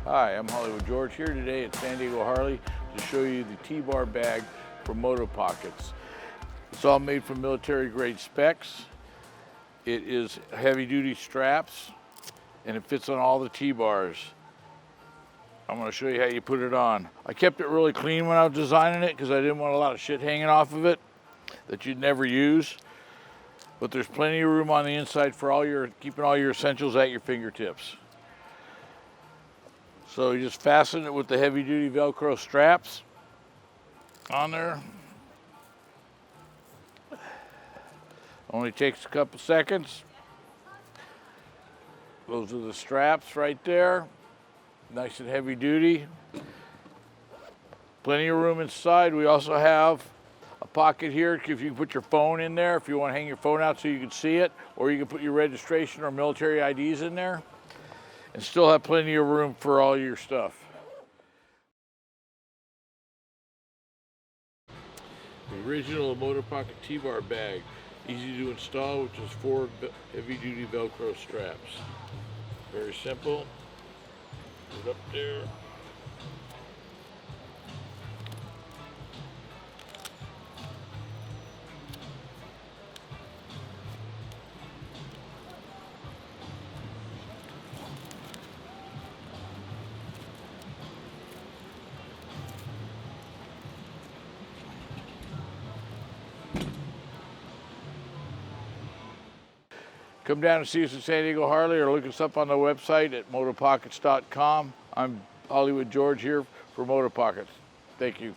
Hi, I'm Hollywood George here today at San Diego Harley to show you the T-bar bag from Moto Pockets. It's all made from military grade specs. It is heavy duty straps and it fits on all the T-bars. I'm going to show you how you put it on. I kept it really clean when I was designing it because I didn't want a lot of shit hanging off of it that you'd never use. But there's plenty of room on the inside for keeping all your essentials at your fingertips. So you just fasten it with the heavy duty Velcro straps on there. Only takes a couple seconds. Those are the straps right there. Nice and heavy duty. Plenty of room inside. We also have a pocket here if you can put your phone in there, if you want to hang your phone out so you can see it, or you can put your registration or military IDs in there and still have plenty of room for all your stuff. The original Moto Pocket T-bar bag, easy to install, which is 4 heavy-duty Velcro straps. Very simple. Put it up there. Come down and see us at San Diego Harley or look us up on the website at motopockets.com. I'm Hollywood George here for Moto Pockets. Thank you.